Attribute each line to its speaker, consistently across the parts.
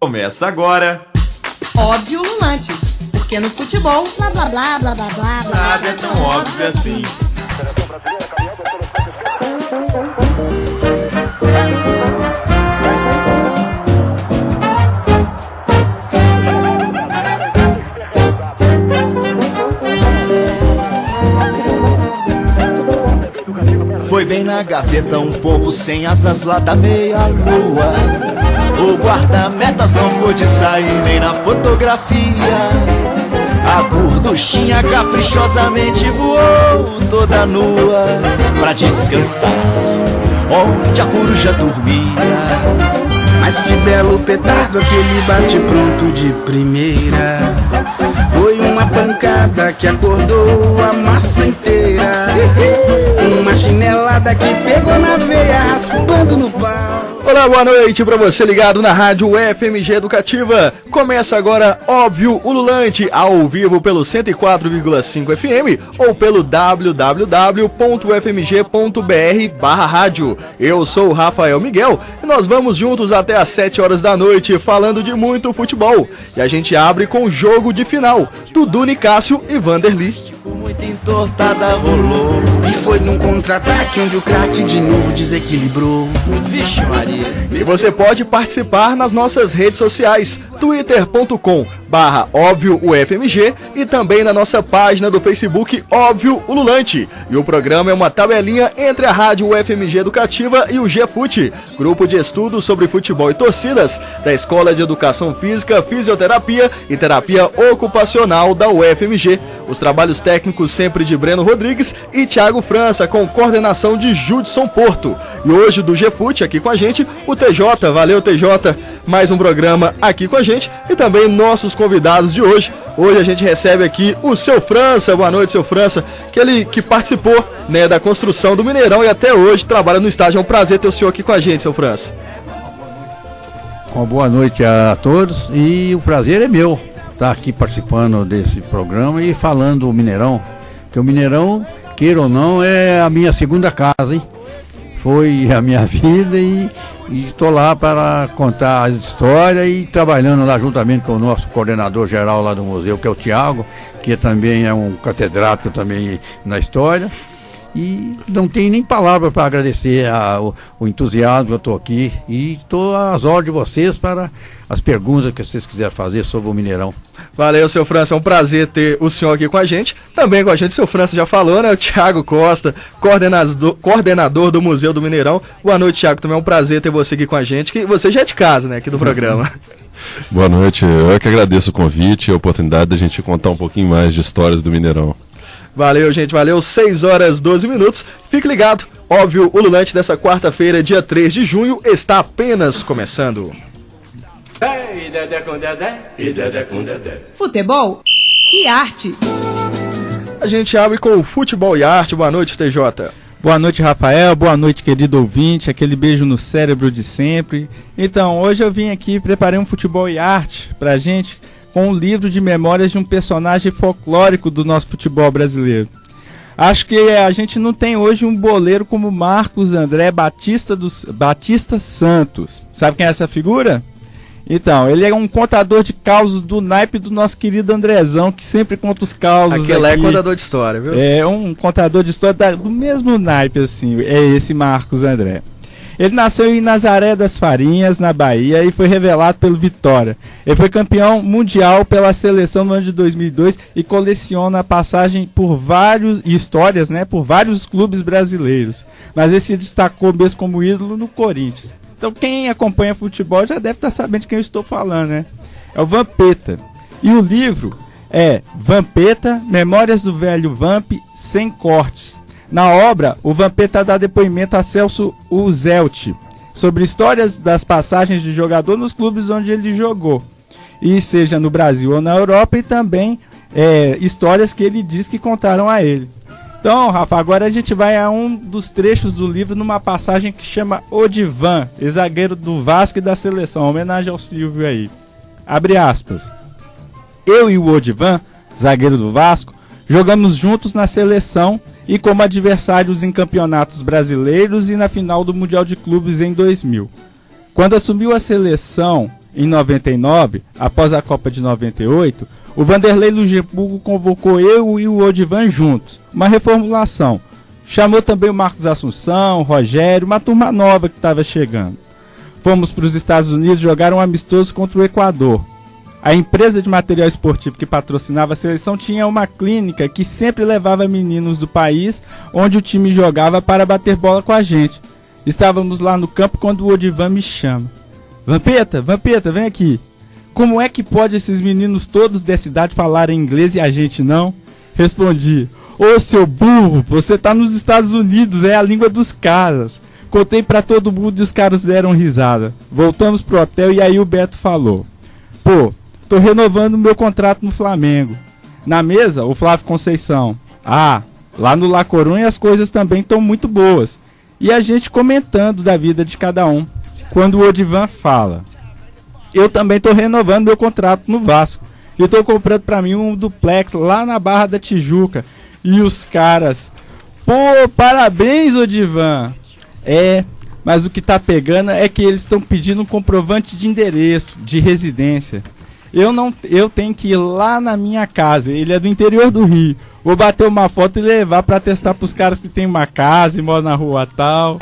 Speaker 1: Começa agora.
Speaker 2: Óbvio Lulante, porque no futebol, blá blá blá blá blá blá,
Speaker 1: nada é tão óbvio assim.
Speaker 3: Foi bem na gaveta um pombo sem asas lá da meia-lua. O guarda-metas não pôde sair nem na fotografia. A gorduchinha caprichosamente voou toda nua pra descansar onde a coruja dormia.
Speaker 4: Mas que belo petardo aquele bate-pronto de primeira. Foi uma pancada que acordou a massa inteira. Uma chinelada que pegou na veia, raspando no pau.
Speaker 5: Olá, boa noite pra você ligado na rádio FMG Educativa. Começa agora Óbvio Ululante, ao vivo pelo 104,5 FM ou pelo www.fmg.br/rádio. Eu sou o Rafael Miguel e nós vamos juntos até às 7 horas da noite falando de muito futebol. E a gente abre com o jogo de final, Dudu Nicásio e Vanderlei.
Speaker 3: Muita entortada rolou.
Speaker 4: E foi num contra-ataque onde o craque de novo desequilibrou.
Speaker 3: Vixe Maria.
Speaker 5: E você pode participar nas nossas redes sociais, twitter.com/óbvioufmg e também na nossa página do Facebook Óbvio Ululante. E o programa é uma tabelinha entre a Rádio UFMG Educativa e o GFUT, grupo de estudos sobre futebol e torcidas da Escola de Educação Física, Fisioterapia e Terapia Ocupacional da UFMG. Os trabalhos técnicos sempre de Breno Rodrigues e Thiago França, com coordenação de Judson Porto. E hoje do GFUT aqui com a gente, o TJ. Valeu, TJ. Mais um programa aqui com a gente e também nossos convidados de hoje. Hoje a gente recebe aqui o seu França. Boa noite, seu França, que participou, né, da construção do Mineirão e até hoje trabalha no estádio. É um prazer ter o senhor aqui com a gente, seu França.
Speaker 6: Uma boa noite a todos e o prazer é meu estar aqui participando desse programa e falando do Mineirão, que o Mineirão, queira ou não, é a minha segunda casa, hein? Foi a minha vida e estou lá para contar as histórias e trabalhando lá juntamente com o nosso coordenador geral lá do museu, que é o Thiago, que também é um catedrático também na história. E não tem nem palavra para agradecer o entusiasmo que eu estou aqui e estou às ordens de vocês para as perguntas que vocês quiserem fazer sobre o Mineirão.
Speaker 5: Valeu, seu França, é um prazer ter o senhor aqui com a gente. Também com a gente, seu França já falou, né? O Thiago Costa, coordenador do Museu do Mineirão. Boa noite, Thiago, também é um prazer ter você aqui com a gente, que você já é de casa, né, aqui do programa.
Speaker 7: Boa noite, eu que agradeço o convite e a oportunidade da gente contar um pouquinho mais de histórias do Mineirão.
Speaker 5: Valeu, gente, valeu, 6 horas 12 minutos. Fique ligado, Óbvio Ululante dessa quarta-feira, dia 3 de junho, está apenas começando.
Speaker 2: futebol e arte.
Speaker 5: A gente abre com o futebol e arte. Boa noite, TJ.
Speaker 8: Boa noite, Rafael. Boa noite, querido ouvinte. Aquele beijo no cérebro de sempre. Então, hoje eu vim aqui, preparei um futebol e arte pra gente, com um livro de memórias de um personagem folclórico do nosso futebol brasileiro. Acho que a gente não tem hoje um boleiro como Marcos André Batista Santos. Sabe quem é essa figura? Então, ele é um contador de causos do naipe do nosso querido Andrezão, que sempre conta os causos.
Speaker 5: Aquele é contador de história, viu?
Speaker 8: É um contador de história do mesmo naipe, assim, é esse Marcos André. Ele nasceu em Nazaré das Farinhas, na Bahia, e foi revelado pelo Vitória. Ele foi campeão mundial pela seleção no ano de 2002 e coleciona a passagem por histórias, né, por vários clubes brasileiros. Mas ele se destacou mesmo como ídolo no Corinthians. Então quem acompanha futebol já deve estar sabendo de quem eu estou falando, né? É o Vampeta. E o livro é Vampeta, Memórias do Velho Vamp, sem cortes. Na obra, o Vampeta dá depoimento a Celso Uzelt sobre histórias das passagens de jogador nos clubes onde ele jogou, e seja no Brasil ou na Europa, e também histórias que ele diz que contaram a ele. Então, Rafa, agora a gente vai a um dos trechos do livro, numa passagem que chama Odivan, zagueiro do Vasco e da seleção, homenagem ao Silvio aí. Abre aspas. Eu e o Odivan, zagueiro do Vasco, jogamos juntos na seleção e como adversários em campeonatos brasileiros e na final do Mundial de Clubes em 2000. Quando assumiu a seleção, em 99, após a Copa de 98, o Vanderlei Luxemburgo convocou eu e o Odivan juntos, uma reformulação. Chamou também o Marcos Assunção, o Rogério, uma turma nova que estava chegando. Fomos para os Estados Unidos jogar um amistoso contra o Equador. A empresa de material esportivo que patrocinava a seleção tinha uma clínica que sempre levava meninos do país onde o time jogava para bater bola com a gente. Estávamos lá no campo quando o Odivan me chama. Vampeta, vem aqui. Como é que pode esses meninos todos dessa idade falarem inglês e a gente não? Respondi. Ô seu burro, você tá nos Estados Unidos, é a língua dos caras. Contei pra todo mundo e os caras deram risada. Voltamos pro hotel e aí o Beto falou. Pô, tô renovando meu contrato no Flamengo. Na mesa, o Flávio Conceição. Ah, lá no La Coruña as coisas também estão muito boas. E a gente comentando da vida de cada um. Quando o Odivan fala. Eu também tô renovando meu contrato no Vasco. E tô comprando pra mim um duplex lá na Barra da Tijuca. E os caras, pô, parabéns, Odivan. Mas o que tá pegando é que eles estão pedindo um comprovante de endereço, de residência. Eu tenho que ir lá na minha casa, ele é do interior do Rio. Vou bater uma foto e levar pra testar pros caras que tem uma casa e moram na rua tal.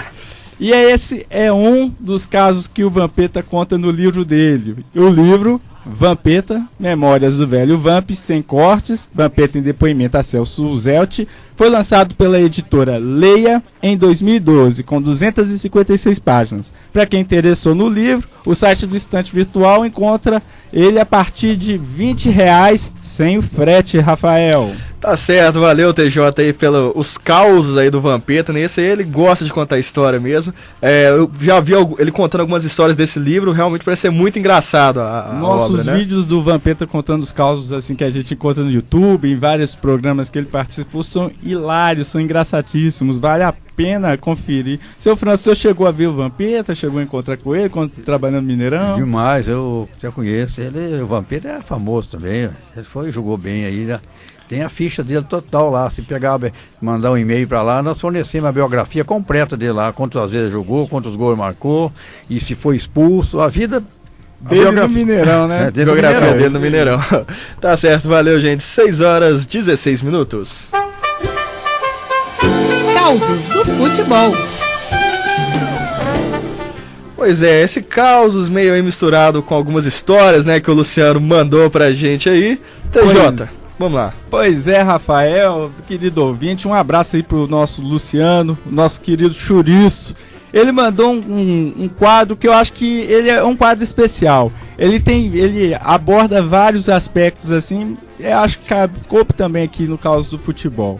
Speaker 8: E esse é um dos casos que o Vampeta conta no livro dele. O livro Vampeta, Memórias do Velho Vamp, sem cortes, Vampeta em depoimento a Celso Zelt, foi lançado pela editora Leia em 2012, com 256 páginas. Para quem interessou no livro, o site do Estante Virtual encontra ele a partir de R$20 sem o frete, Rafael.
Speaker 5: Tá certo, valeu TJ aí pelos causos aí do Vampeta, nesse aí ele gosta de contar história mesmo. Eu já vi ele contando algumas histórias desse livro, realmente parece ser muito engraçado a
Speaker 8: Nossos
Speaker 5: obra, né?
Speaker 8: vídeos do Vampeta contando os causos assim que a gente encontra no YouTube, em vários programas que ele participou, são hilários, são engraçadíssimos, vale a pena conferir. Seu François chegou a ver o Vampeta, chegou a encontrar com ele quando trabalhando no Mineirão?
Speaker 6: Demais, eu já conheço ele, o Vampeta é famoso também, ele jogou bem aí, né? Tem a ficha dele total lá, se pegar, mandar um e-mail para lá, nós fornecemos a biografia completa dele lá, quantas vezes jogou, quantos gols marcou, e se foi expulso, a vida
Speaker 8: dele no Mineirão, né?
Speaker 5: Biografia dele no Mineirão. Tá certo, valeu gente, 6h16.
Speaker 2: Causos do futebol.
Speaker 5: Pois é, esse causos meio aí misturado com algumas histórias, né, que o Luciano mandou pra gente aí. TJ, vamos lá.
Speaker 8: Pois é, Rafael, querido ouvinte, um abraço aí pro nosso Luciano, nosso querido Chouriço. Ele mandou um quadro que eu acho que ele é um quadro especial. Ele aborda vários aspectos assim, eu acho que coube também aqui no caos do futebol.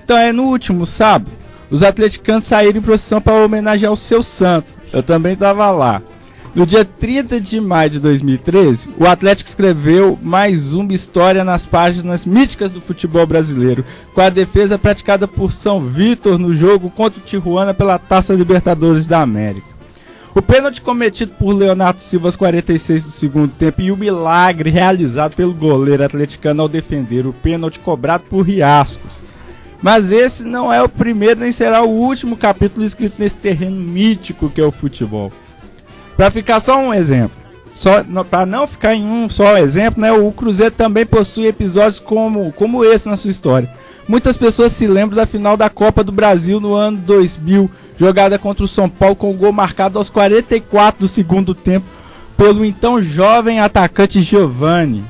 Speaker 8: Então no último sábado, os atleticanos saíram em procissão para homenagear o seu santo. Eu também estava lá. No dia 30 de maio de 2013, o Atlético escreveu mais uma história nas páginas míticas do futebol brasileiro, com a defesa praticada por São Vítor no jogo contra o Tijuana pela Taça Libertadores da América. O pênalti cometido por Leonardo Silva aos 46 do segundo tempo e o milagre realizado pelo goleiro atleticano ao defender o pênalti cobrado por Riascos. Mas esse não é o primeiro nem será o último capítulo escrito nesse terreno mítico que é o futebol. Para ficar só um exemplo, para não ficar em um só exemplo, né, o Cruzeiro também possui episódios como esse na sua história. Muitas pessoas se lembram da final da Copa do Brasil no ano 2000, jogada contra o São Paulo com um gol marcado aos 44 do segundo tempo pelo então jovem atacante Giovani.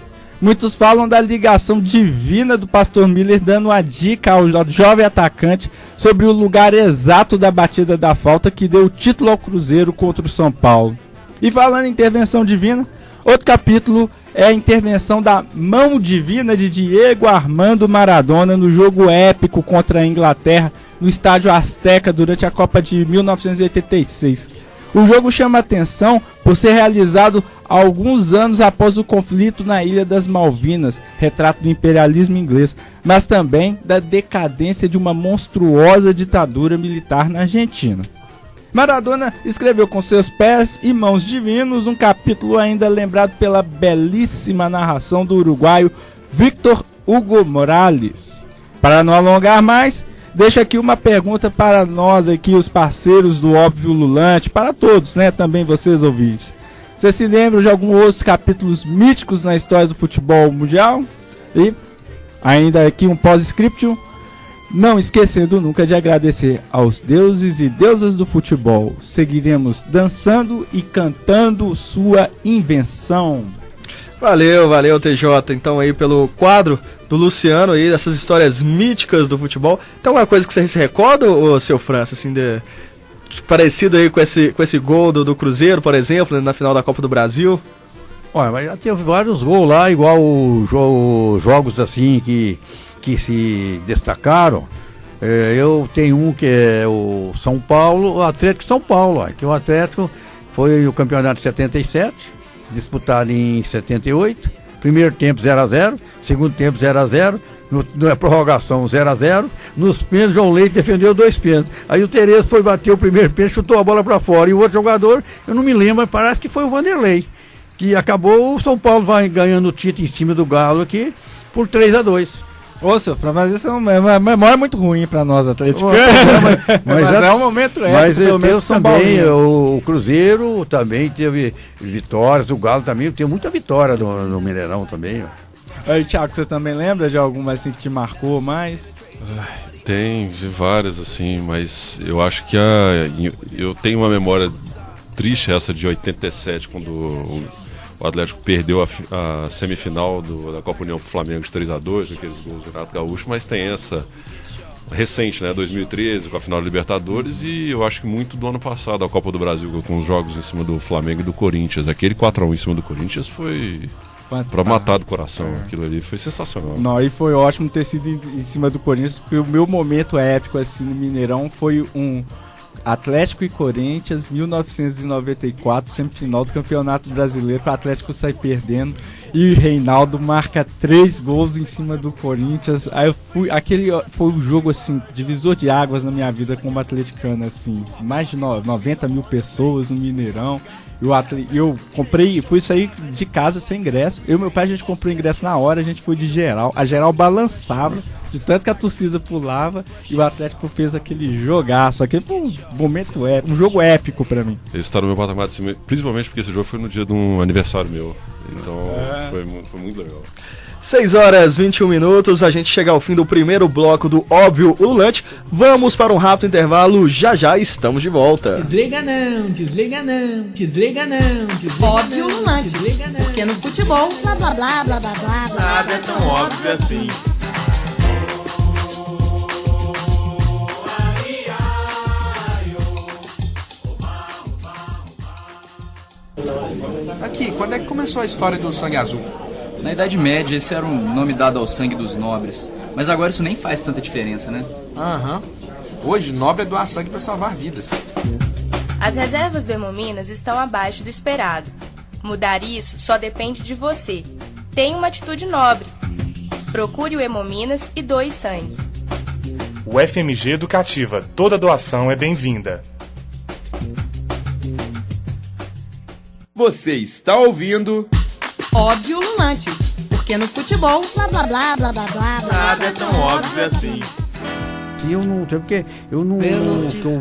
Speaker 8: Muitos falam da ligação divina do Pastor Miller dando uma dica ao jovem atacante sobre o lugar exato da batida da falta que deu o título ao Cruzeiro contra o São Paulo. E falando em intervenção divina, outro capítulo é a intervenção da mão divina de Diego Armando Maradona no jogo épico contra a Inglaterra no Estádio Azteca durante a Copa de 1986. O jogo chama atenção por ser realizado alguns anos após o conflito na Ilha das Malvinas, retrato do imperialismo inglês, mas também da decadência de uma monstruosa ditadura militar na Argentina. Maradona escreveu com seus pés e mãos divinos um capítulo ainda lembrado pela belíssima narração do uruguaio Victor Hugo Morales. Para não alongar mais, deixo aqui uma pergunta para nós aqui, os parceiros do Óbvio Lulante, para todos, né, também vocês ouvintes. Vocês se lembram de alguns outros capítulos míticos na história do futebol mundial? E ainda aqui um pós-scriptum. Não esquecendo nunca de agradecer aos deuses e deusas do futebol. Seguiremos dançando e cantando sua invenção.
Speaker 5: Valeu, TJ, então aí pelo quadro do Luciano aí, dessas histórias míticas do futebol. Tem alguma coisa que você se recorda, ô seu França, assim, parecido aí com esse gol do Cruzeiro, por exemplo, na final da Copa do Brasil?
Speaker 6: Olha, mas já teve vários gols lá, igual jogos assim que se destacaram. Eu tenho um que é o São Paulo, o Atlético São Paulo, que o Atlético foi o campeonato de 77, disputado em 78, primeiro tempo 0-0, segundo tempo 0-0, na prorrogação 0-0, nos pênaltis João Leite defendeu 2 pênaltis, aí o Tereza foi bater o primeiro pênalti, chutou a bola para fora, e o outro jogador, eu não me lembro, parece que foi o Vanderlei, que acabou o São Paulo vai ganhando o título em cima do Galo aqui, por 3-2.
Speaker 8: Ô, seu Fran, mas isso é uma memória muito ruim pra nós, atleticanos. Mas é um momento épico,
Speaker 6: mas
Speaker 8: pelo menos
Speaker 6: também o Cruzeiro também teve vitórias, o Galo também teve muita vitória no Mineirão também.
Speaker 8: Aí, Thiago, você também lembra de alguma assim que te marcou mais?
Speaker 7: Tem várias assim, mas eu acho que eu tenho uma memória triste essa de 87, quando o Atlético perdeu a semifinal da Copa União pro Flamengo de 3-2, aqueles gols do Renato Gaúcho, mas tem essa recente, né, 2013, com a final da Libertadores, e eu acho que muito do ano passado, a Copa do Brasil, com os jogos em cima do Flamengo e do Corinthians. Aquele 4-1 em cima do Corinthians foi pra matar do coração, aquilo ali foi sensacional.
Speaker 8: Não, e foi ótimo ter sido em cima do Corinthians, porque o meu momento épico assim no Mineirão foi um Atlético e Corinthians, 1994, semifinal do Campeonato Brasileiro, que o Atlético sai perdendo e o Reinaldo marca 3 gols em cima do Corinthians. Aí aquele foi um jogo assim, divisor de águas na minha vida como atleticano, assim, mais de 90 mil pessoas no Mineirão. Eu fui sair de casa sem ingresso. Eu e meu pai, a gente comprou ingresso na hora, a gente foi de geral. A geral balançava, de tanto que a torcida pulava, e o Atlético fez aquele jogaço. Aquele foi um momento épico, um jogo épico pra mim.
Speaker 7: Esse está no meu patamar de cima, principalmente porque esse jogo foi no dia de um aniversário meu. Então foi muito legal.
Speaker 5: 6h21, a gente chega ao fim do primeiro bloco do Óbvio Ululante. Vamos para um rápido intervalo, já estamos de volta.
Speaker 2: Desliga não, desliga não, desliga não, desliga Óbvio Ululante, porque no futebol, blá blá blá blá blá blá blá.
Speaker 1: Nada é tão óbvio assim.
Speaker 9: Aqui, quando é que começou a história do sangue azul?
Speaker 10: Na Idade Média, esse era um nome dado ao sangue dos nobres. Mas agora isso nem faz tanta diferença, né?
Speaker 9: Aham. Hoje, nobre é doar sangue para salvar vidas.
Speaker 11: As reservas do Hemominas estão abaixo do esperado. Mudar isso só depende de você. Tenha uma atitude nobre. Procure o Hemominas e doe sangue.
Speaker 12: O FMG Educativa. Toda doação é bem-vinda.
Speaker 1: Você está ouvindo
Speaker 2: Óbvio Ululante, porque no futebol, blá blá blá blá blá blá.
Speaker 1: Nada é tão óbvio assim.
Speaker 6: Eu não sei porque eu não.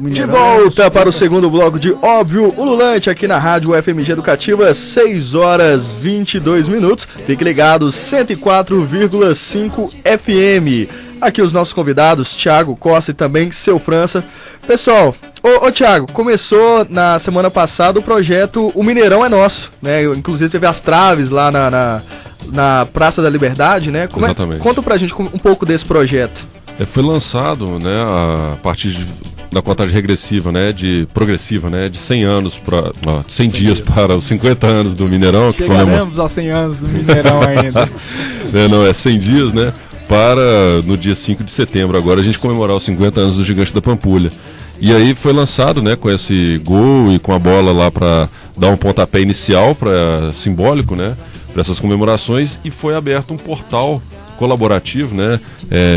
Speaker 5: De volta para o segundo bloco de Óbvio Ululante aqui na Rádio FMG Educativa, 6h22. Fique ligado, 104,5 FM. Aqui os nossos convidados, Thiago Costa e também Seu França. Pessoal, ô Thiago, começou na semana passada o projeto O Mineirão é Nosso, né? Inclusive teve as traves lá na Praça da Liberdade, né?
Speaker 7: Exatamente.
Speaker 5: Conta pra gente um pouco desse projeto.
Speaker 7: Foi lançado, né, a partir da contagem regressiva, né, progressiva, né, de 100 anos para 100 dias para os 50 anos do Mineirão.
Speaker 8: Chegaremos aos 100 anos do Mineirão ainda.
Speaker 7: Não, é 100 dias, né, para no dia 5 de setembro agora a gente comemorar os 50 anos do Gigante da Pampulha. E aí foi lançado, né, com esse gol e com a bola lá para dar um pontapé inicial, simbólico, né, para essas comemorações, e foi aberto um portal colaborativo, né,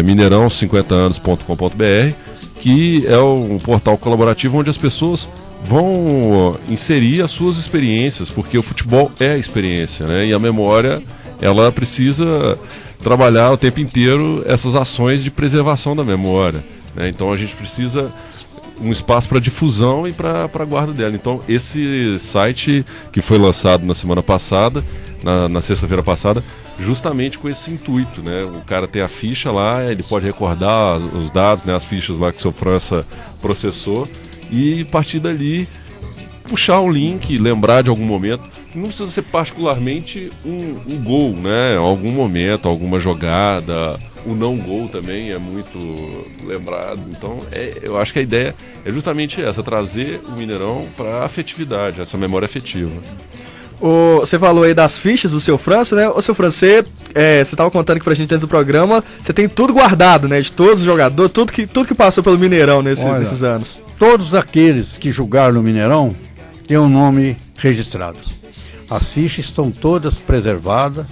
Speaker 7: mineirão50anos.com.br, que é um portal colaborativo onde as pessoas vão inserir as suas experiências, porque o futebol é experiência, né, e a memória, ela precisa trabalhar o tempo inteiro essas ações de preservação da memória, né, então a gente precisa um espaço para difusão e para a guarda dela. Então, esse site que foi lançado na semana passada, na sexta-feira passada, justamente com esse intuito, né? O cara tem a ficha lá, ele pode recordar os dados, né? As fichas lá que o seu França processou, e a partir dali puxar o link, lembrar de algum momento. Não precisa ser particularmente um gol, né? Algum momento, alguma jogada. O não gol também é muito lembrado. Então, eu acho que a ideia é justamente essa, trazer o Mineirão para a afetividade, essa memória afetiva.
Speaker 5: Você falou aí das fichas do seu França, né? Ô, seu França, você estava contando aqui pra gente antes do programa, você tem tudo guardado, né? De todos os jogadores, tudo que passou pelo Mineirão nesses anos.
Speaker 6: Todos aqueles que jogaram no Mineirão têm um nome registrado. As fichas estão todas preservadas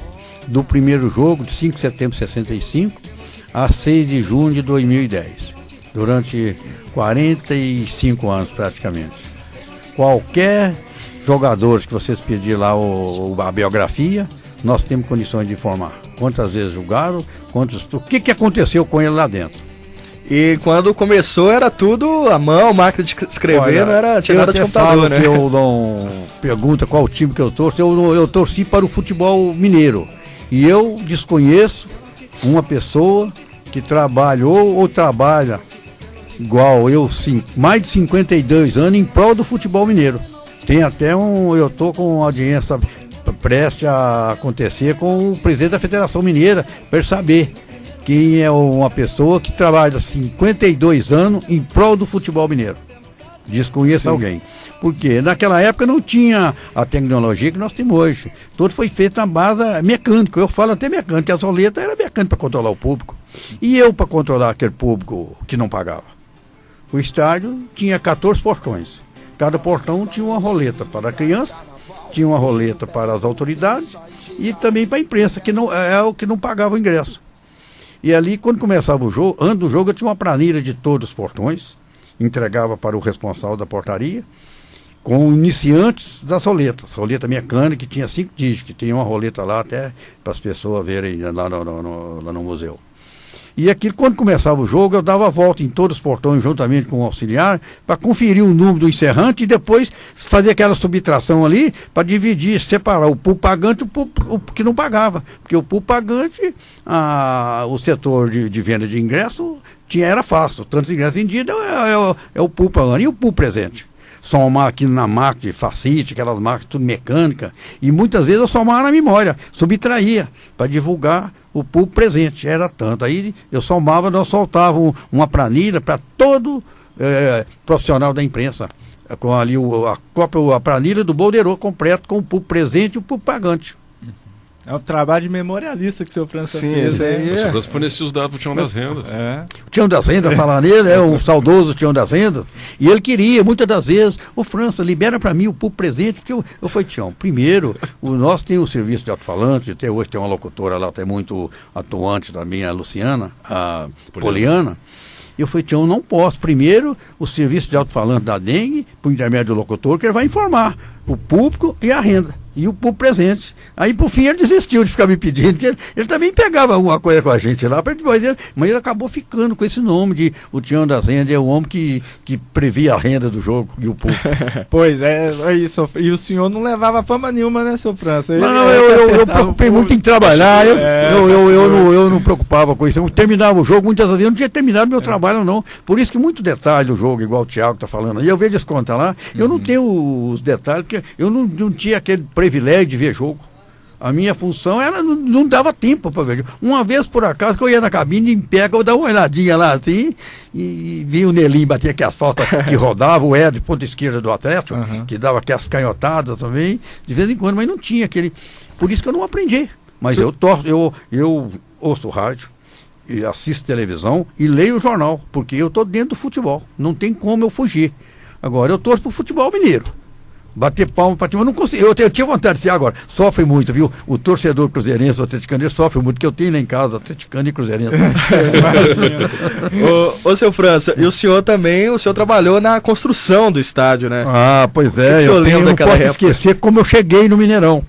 Speaker 6: do primeiro jogo, de 5 de setembro de 65 a 6 de junho de 2010. Durante 45 anos praticamente. Qualquer jogador que vocês pedirem lá a biografia, nós temos condições de informar. Quantas vezes jogaram, o que aconteceu com ele lá dentro.
Speaker 5: E quando começou era tudo à mão, máquina de escrever, tinha nada de computador, né?
Speaker 6: Eu não pergunta qual time que eu torço, eu torci para o futebol mineiro. E eu desconheço uma pessoa que trabalhou ou trabalha igual eu, mais de 52 anos em prol do futebol mineiro. Tem até eu tô com uma audiência prestes a acontecer com o presidente da Federação Mineira para saber quem é uma pessoa que trabalha 52 anos em prol do futebol mineiro. Desconheço alguém. Porque naquela época não tinha a tecnologia que nós temos hoje. Tudo foi feito na base mecânica. Eu falo até mecânica, as roletas eram mecânicas para controlar o público. E eu para controlar aquele público que não pagava. O estádio tinha 14 portões. Cada portão tinha uma roleta para a criança, tinha uma roleta para as autoridades e também para a imprensa, que não é o que não pagava o ingresso. E ali, quando começava o jogo, antes do jogo, eu tinha uma planilha de todos os portões, entregava para o responsável da portaria, com iniciantes das roletas. Roleta mecânica, que tinha 5 dígitos, que tinha uma roleta lá até para as pessoas verem lá no museu. E aquilo, quando começava o jogo, eu dava a volta em todos os portões, juntamente com o auxiliar, para conferir o número do encerrante e depois fazer aquela subtração ali, para dividir, separar o público pagante e o que não pagava. Porque o público pagante, o setor de venda de ingresso, era fácil. Tantos ingressos vendidos é o público pagante. E o público presente? Somar aqui na máquina de facite, aquelas máquinas tudo mecânica, e muitas vezes eu somava na memória, subtraía, para divulgar o público presente, era tanto. Aí eu somava, nós soltávamos uma planilha para todo profissional da imprensa, com ali a planilha do bolderô completo, com o público presente e o público pagante.
Speaker 8: É um trabalho de memorialista que o seu França fez.
Speaker 7: O seu França fornecia os dados para o Tião das Rendas.
Speaker 6: O Tião das Rendas, falar nele, o saudoso Tião das Rendas. E ele queria, muitas das vezes, França, libera para mim o público presente, porque eu falei, Tião, primeiro, nós temos o serviço de alto-falante, até hoje tem uma locutora lá, até muito atuante também, a Luciana, a Poliana. E eu falei, Tião, não posso. Primeiro, o serviço de alto-falante da dengue, por intermédio do locutor, que ele vai informar o público e a renda. E o público presente. Aí, por fim, ele desistiu de ficar me pedindo, porque ele também pegava alguma coisa com a gente lá, mas ele acabou ficando com esse nome de o Tião das Rendas, é o homem que previa a renda do jogo e o público.
Speaker 8: Pois é isso. E o senhor não levava fama nenhuma, né, seu França?
Speaker 6: Não, eu preocupei muito em trabalhar, eu não preocupava com isso. Eu terminava o jogo, muitas vezes eu não tinha terminado meu trabalho, não. Por isso que muito detalhe do jogo, igual o Thiago está falando aí, eu vejo as contas lá, eu não tenho os detalhes, porque eu não tinha aquele privilégio de ver jogo. A minha função era, não dava tempo para ver jogo. Uma vez, por acaso, que eu ia na cabine em pé, eu dava uma olhadinha lá assim, e vi o Nelim bater aquelas faltas que rodava, o Ed, ponta esquerda do Atlético, que dava aquelas canhotadas também, de vez em quando, mas não tinha aquele. Por isso que eu não aprendi. Mas eu ouço rádio, e assisto televisão e leio o jornal, porque eu estou dentro do futebol. Não tem como eu fugir. Agora, eu torço pro futebol mineiro. Bater palma para time, eu não consigo. Eu tinha vontade de ser agora. Sofre muito, viu? O torcedor cruzeirense, o atleticano, ele sofre muito, que eu tenho lá em casa, atleticano e cruzeirense.
Speaker 5: Ô, seu França, e o senhor também, trabalhou na construção do estádio, né?
Speaker 6: Ah, pois é, eu não posso esquecer como eu cheguei no Mineirão.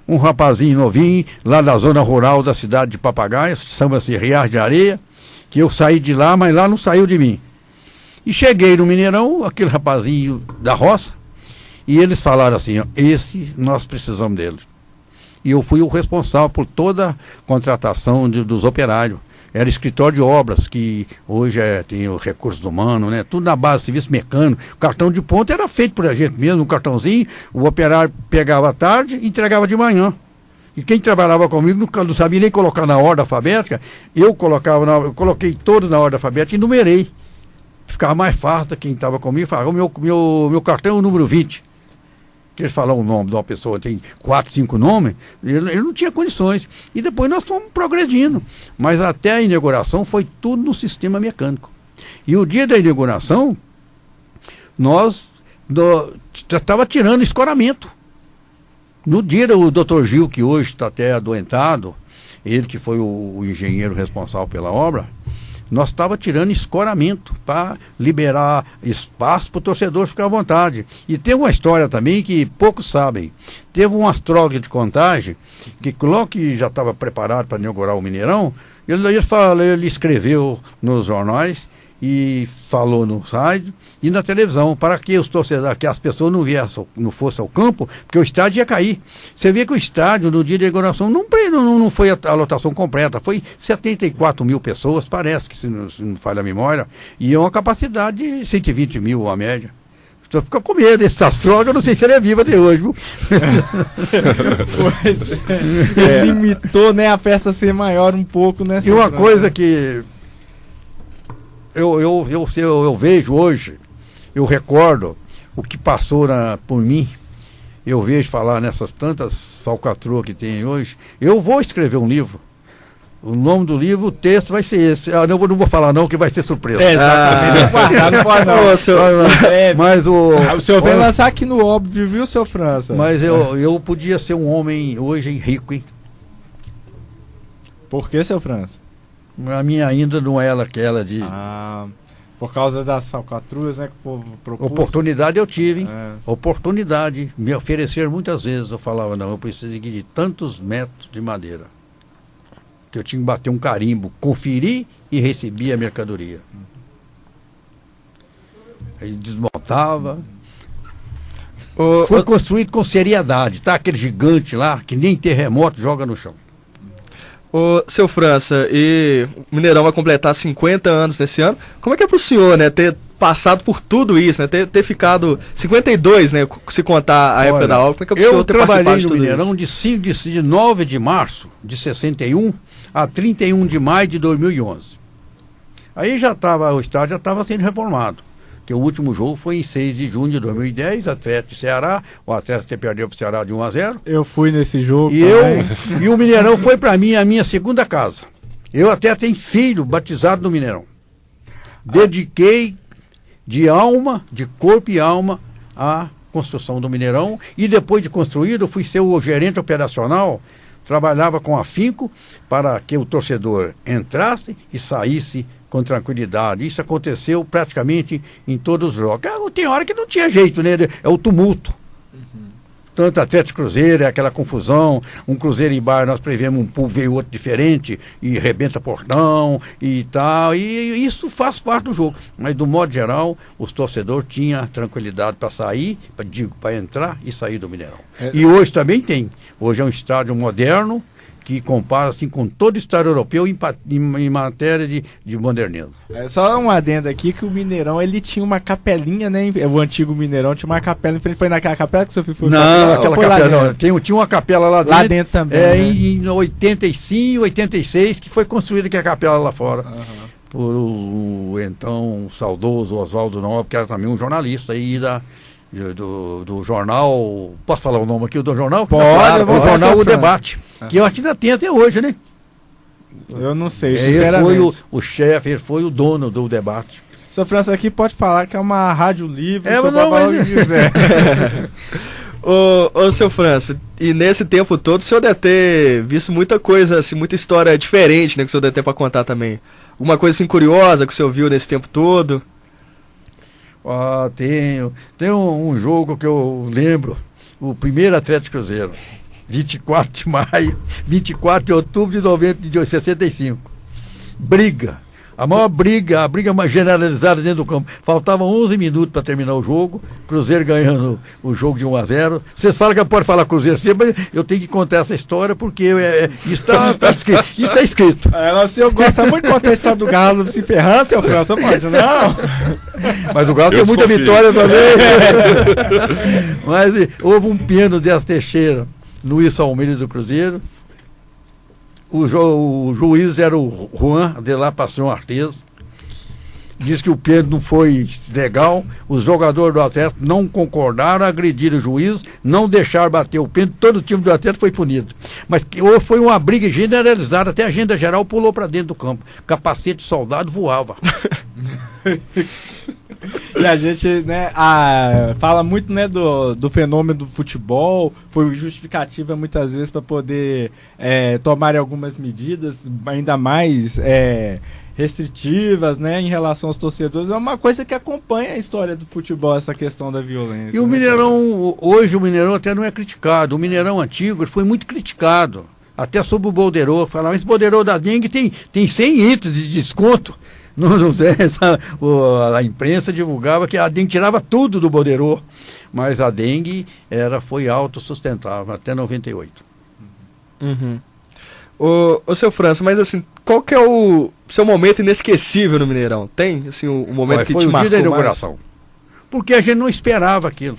Speaker 6: Um rapazinho novinho, lá da zona rural da cidade de Papagaio, chama-se Riar de Areia, que eu saí de lá, mas lá não saiu de mim. E cheguei no Mineirão, aquele rapazinho da roça, e eles falaram assim, ó, esse nós precisamos dele. E eu fui o responsável por toda a contratação dos operários. Era escritório de obras, que hoje tem os recursos humanos, né? Tudo na base de serviço mecânico. O cartão de ponto era feito por a gente mesmo, um cartãozinho, o operário pegava à tarde e entregava de manhã. E quem trabalhava comigo não sabia nem colocar na ordem alfabética, eu coloquei todos na ordem alfabética e numerei. Ficava mais fácil, quem estava comigo falava, meu cartão é o número 20. Que ele falar o nome de uma pessoa, tem 4, 5 nomes, ele não tinha condições. E depois nós fomos progredindo. Mas até a inauguração foi tudo no sistema mecânico. E o dia da inauguração, nós estava tirando escoramento. No dia do Dr. Gil, que hoje está até adoentado, ele que foi o engenheiro responsável pela obra, nós estava tirando escoramento para liberar espaço para o torcedor ficar à vontade. E tem uma história também que poucos sabem. Teve um astrólogo de Contagem, que logo que já estava preparado para inaugurar o Mineirão, ele escreveu nos jornais e falou no rádio e na televisão, para que os torcedores, que as pessoas não fossem ao campo, porque o estádio ia cair. Você vê que o estádio, no dia da inauguração, não foi a lotação completa, foi 74 mil pessoas, parece que, se não falha a memória, e é uma capacidade de 120 mil a média. Só fica com medo desse astrólogo, eu não sei se ele é vivo até hoje, viu?
Speaker 8: Ele limitou, né, a festa ser maior um pouco, né?
Speaker 6: E uma coisa que eu vejo hoje, eu recordo o que passou por mim, eu vejo falar nessas tantas falcatruas que tem hoje. Eu vou escrever um livro. O nome do livro, o texto vai ser esse. Não vou falar não, que vai ser surpresa.
Speaker 8: Exatamente. Não pode não.
Speaker 6: Mas
Speaker 8: o senhor vem lançar aqui no óbvio, viu, seu França?
Speaker 6: Mas eu podia ser um homem hoje rico, hein?
Speaker 8: Por que, seu França?
Speaker 6: A minha ainda não é aquela de...
Speaker 8: Por causa das falcatruas, né, que o povo propôs.
Speaker 6: Oportunidade eu tive, hein? Oportunidade. Me ofereceram muitas vezes. Eu falava, não, eu preciso de tantos metros de madeira. Que eu tinha que bater um carimbo, conferir e receber a mercadoria. Aí desmontava. Foi construído com seriedade, tá? Aquele gigante lá, que nem terremoto joga no chão.
Speaker 5: Seu França, e o Mineirão vai completar 50 anos nesse ano. Como é que é pro senhor, né, ter passado por tudo isso, né, ter ficado 52, né, se contar a época da obra? Como é que é pro senhor ter participado de tudo isso?
Speaker 6: Eu trabalhei no Mineirão de 9 de março de 61 a 31 de maio de 2011. Aí o estádio já estava sendo reformado. Que o último jogo foi em 6 de junho de 2010, Atlético de Ceará, o Atlético que perdeu para o Ceará de 1-0.
Speaker 8: Eu fui nesse jogo
Speaker 6: e o Mineirão foi para mim a minha segunda casa. Eu até tenho filho batizado no Mineirão. Dediquei de corpo e alma, a construção do Mineirão, e depois de construído, fui ser o gerente operacional, trabalhava com afinco para que o torcedor entrasse e saísse com tranquilidade. Isso aconteceu praticamente em todos os jogos. Tem hora que não tinha jeito, né? É o tumulto. Tanto Atlético Cruzeiro, é aquela confusão, um Cruzeiro em bar, nós prevemos um pool, veio outro diferente, e rebenta portão e tal, e isso faz parte do jogo. Mas, do modo geral, os torcedores tinham tranquilidade para sair, para entrar e sair do Mineirão. E hoje também tem. Hoje é um estádio moderno, que compara assim, com todo o estádio europeu em matéria de modernismo.
Speaker 8: Só um adendo aqui, que o Mineirão, ele tinha uma capelinha, né? O antigo Mineirão tinha uma capela em frente. Foi naquela capela que o senhor foi?
Speaker 6: Não, aquela capela não. Tinha uma capela lá dentro.
Speaker 8: Lá dentro também.
Speaker 6: Em 85, 86, que foi construída aquela capela lá fora. Por o então saudoso Oswaldo Nobre, que era também um jornalista aí do jornal, posso falar o nome aqui do jornal?
Speaker 8: Pode,
Speaker 6: o jornal O Debate, que eu acho que ainda tem até hoje, né?
Speaker 8: Eu não sei,
Speaker 6: sinceramente. Ele foi o chefe, ele foi o dono do Debate.
Speaker 8: Seu França aqui pode falar que é uma rádio livre, o que quiser.
Speaker 5: Ô, seu França, e nesse tempo todo o senhor deve ter visto muita coisa, assim, muita história diferente, né, que o senhor deve ter para contar também. Alguma coisa assim curiosa que o senhor viu nesse tempo todo?
Speaker 6: Tem um jogo que eu lembro, o primeiro Atlético Cruzeiro, 24 de maio, 24 de outubro de 65. Briga. A maior briga, a briga mais generalizada dentro do campo. Faltavam 11 minutos para terminar o jogo, Cruzeiro ganhando o jogo de 1-0. Vocês falam que eu posso falar Cruzeiro sempre, mas eu tenho que contar essa história porque isso está escrito. Isso está escrito.
Speaker 8: O senhor gosta muito de contar a história do Galo se ferrando, seu França, pode não?
Speaker 6: Mas o Galo tem muita vitória também. Mas houve um pênalti de Teixeira, Luiz Almeida do Cruzeiro. O juiz era o Juan de La Passion Artes. Diz que o pênalti não foi legal. Os jogadores do Atlético não concordaram, agrediram o juiz, não deixaram bater o pênalti. Todo o time do Atlético foi punido. Mas foi uma briga generalizada. Até a agenda geral pulou para dentro do campo. Capacete de soldado voava.
Speaker 8: E a gente, né, fala muito, né, do fenômeno do futebol, foi justificativa muitas vezes para poder tomar algumas medidas ainda mais restritivas, né, em relação aos torcedores. É uma coisa que acompanha a história do futebol, essa questão da violência.
Speaker 6: E o Mineirão, hoje o Mineirão até não é criticado. O Mineirão antigo ele foi muito criticado, até sobre o Bolderô. Falaram, esse Bolderô da dengue tem 100 itens de desconto. A imprensa divulgava que a dengue tirava tudo do Bolderô, mas a dengue foi autossustentável até 98.
Speaker 13: Uhum. Ô seu França, mas assim, qual que é o seu momento inesquecível no Mineirão? Tem assim, o momento que te marcou mais? Foi o dia da inauguração.
Speaker 6: Porque a gente não esperava aquilo.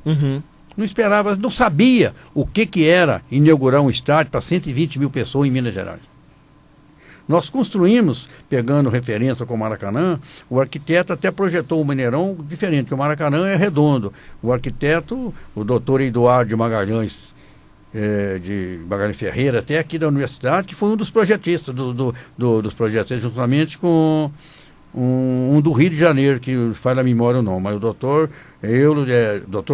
Speaker 13: Uhum.
Speaker 6: Não esperava, não sabia o que era inaugurar um estádio para 120 mil pessoas em Minas Gerais. Nós construímos, pegando referência com o Maracanã, o arquiteto até projetou o Mineirão diferente, porque o Maracanã é redondo. O arquiteto, o doutor Eduardo de Magalhães Ferreira, até aqui da universidade, que foi um dos projetistas dos projetos, juntamente com um do Rio de Janeiro, que faz na memória o nome, mas o doutor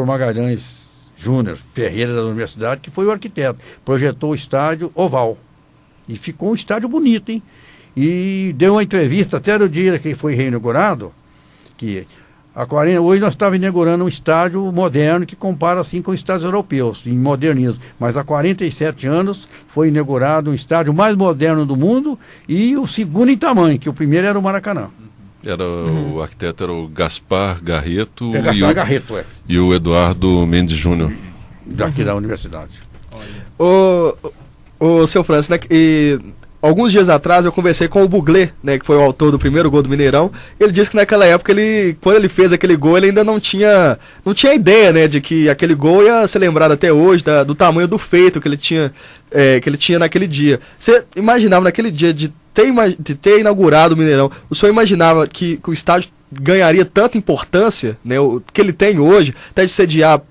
Speaker 6: Magalhães Júnior Ferreira da universidade, que foi o arquiteto, projetou o estádio oval. E ficou um estádio bonito, hein? E deu uma entrevista até no dia que foi reinaugurado, que hoje nós estávamos inaugurando um estádio moderno que compara assim com estádios europeus, em modernismo. Mas há 47 anos foi inaugurado um estádio mais moderno do mundo e o segundo em tamanho, que o primeiro era o Maracanã.
Speaker 7: O arquiteto era o Gaspar Garreto,
Speaker 6: e
Speaker 7: o Eduardo Mendes Júnior.
Speaker 6: Daqui da universidade.
Speaker 13: Ô seu França, né, e alguns dias atrás eu conversei com o Buglé, né, que foi o autor do primeiro gol do Mineirão. Ele disse que naquela época, quando ele fez aquele gol, ele ainda não tinha ideia, né, de que aquele gol ia ser lembrado até hoje, do tamanho do feito que ele tinha naquele dia. Você imaginava naquele dia de ter inaugurado o Mineirão, o senhor imaginava que o estádio ganharia tanta importância, né, que ele tem hoje, até de sediar,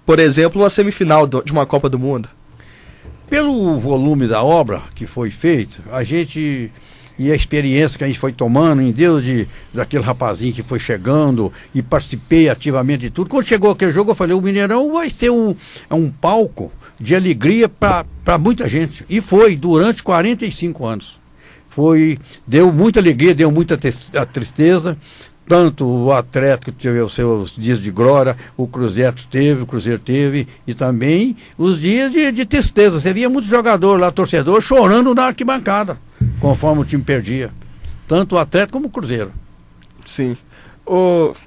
Speaker 13: por exemplo, uma semifinal de uma Copa do Mundo?
Speaker 6: Pelo volume da obra que foi feita, a gente e a experiência que a gente foi tomando em Deus daquele rapazinho que foi chegando e participei ativamente de tudo. Quando chegou aquele jogo eu falei, o Mineirão vai ser um palco de alegria para muita gente. E foi durante 45 anos. Deu muita alegria, deu muita tristeza. Tanto o Atlético teve os seus dias de glória, o Cruzeiro teve, e também os dias de tristeza. Você via muitos jogadores lá, torcedor, chorando na arquibancada, conforme o time perdia. Tanto o Atlético como o Cruzeiro.
Speaker 13: Sim.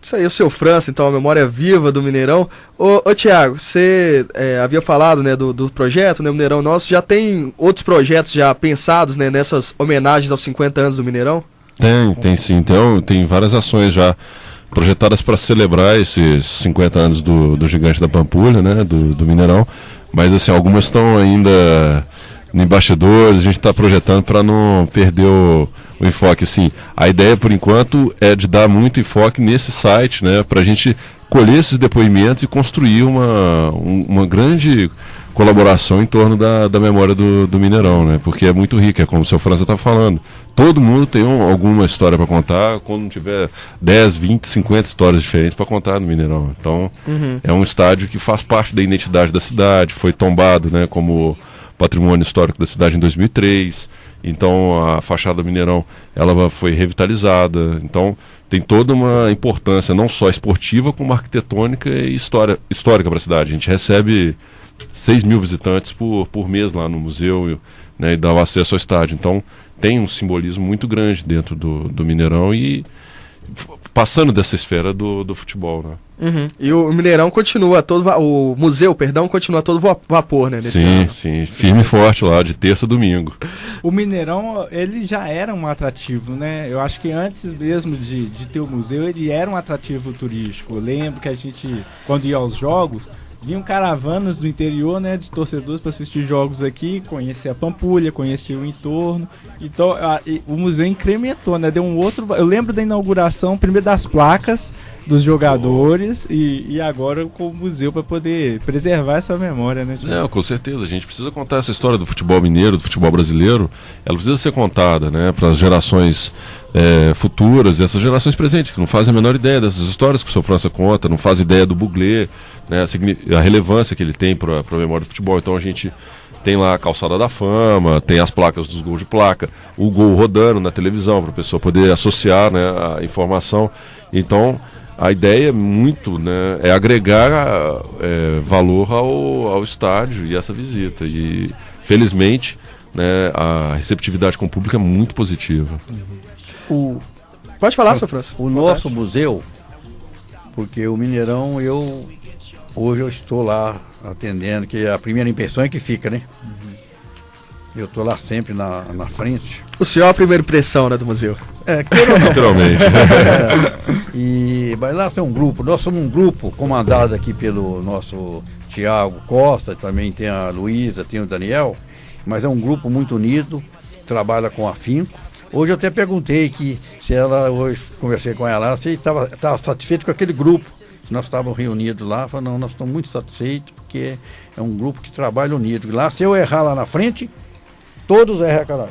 Speaker 13: Isso aí, o seu França, então, a memória viva do Mineirão. Ô Thiago, você havia falado, né, do projeto, né, o Mineirão Nosso. Já tem outros projetos já pensados, né, nessas homenagens aos 50 anos do Mineirão?
Speaker 7: Tem sim. Tem várias ações já projetadas para celebrar esses 50 anos do Gigante da Pampulha, né, do Mineirão. Mas assim, algumas estão ainda em bastidores, a gente está projetando para não perder o enfoque. Assim, a ideia, por enquanto, é de dar muito enfoque nesse site, né, para a gente colher esses depoimentos e construir uma grande colaboração em torno da memória do Mineirão, né? Porque é muito rica, é como o seu França está falando. Todo mundo tem alguma história para contar, quando tiver 10, 20, 50 histórias diferentes para contar no Mineirão. Então, é um estádio que faz parte da identidade da cidade, foi tombado, né, como patrimônio histórico da cidade em 2003. Então, a fachada do Mineirão, ela foi revitalizada. Então, tem toda uma importância, não só esportiva, como arquitetônica e histórica para a cidade. A gente recebe 6 mil visitantes por mês lá no museu, né, e dá o acesso ao estádio. Então tem um simbolismo muito grande dentro do Mineirão e passando dessa esfera do futebol, né?
Speaker 13: Uhum. E o Mineirão continua o museu, perdão, continua todo vapor, né? Nesse ano.
Speaker 7: Sim, firme e forte lá, de terça a domingo.
Speaker 8: O Mineirão, ele já era um atrativo, né? Eu acho que antes mesmo de ter o museu, ele era um atrativo turístico. Eu lembro que a gente, quando ia aos jogos, vinham caravanas do interior, né, de torcedores para assistir jogos aqui, conhecer a Pampulha, conhecer o entorno. Então, o museu incrementou, né? Deu um outro... Eu lembro da inauguração, primeiro das placas dos jogadores e agora com o museu para poder preservar essa memória, né?
Speaker 7: Não, com certeza. A gente precisa contar essa história do futebol mineiro, do futebol brasileiro. Ela precisa ser contada, né, para as gerações futuras e essas gerações presentes, que não fazem a menor ideia dessas histórias que o Sr. França conta, não fazem ideia do Buglé, né, a relevância que ele tem para a memória do futebol. Então a gente tem lá a Calçada da Fama, tem as placas dos gols de placa, o gol rodando na televisão para a pessoa poder associar, né, a informação. Então a ideia muito, né, é agregar valor ao estádio e essa visita. E felizmente, né, a receptividade com o público é muito positiva.
Speaker 13: Pode falar, Sr. França.
Speaker 6: O nosso museu, porque o Mineirão, hoje eu estou lá atendendo, que a primeira impressão é que fica, né? Eu estou lá sempre na frente.
Speaker 13: O senhor é a primeira impressão, né, do museu?
Speaker 7: Literalmente.
Speaker 6: Mas lá tem um grupo, nós somos um grupo comandado aqui pelo nosso Tiago Costa, também tem a Luísa, tem o Daniel, mas é um grupo muito unido, trabalha com afinco. Hoje eu até perguntei hoje conversei com ela, se estava satisfeito com aquele grupo. Nós estávamos reunidos lá, falou, não, nós estamos muito satisfeitos, porque é um grupo que trabalha unido. Lá, se eu errar lá na frente, todos erram, caralho.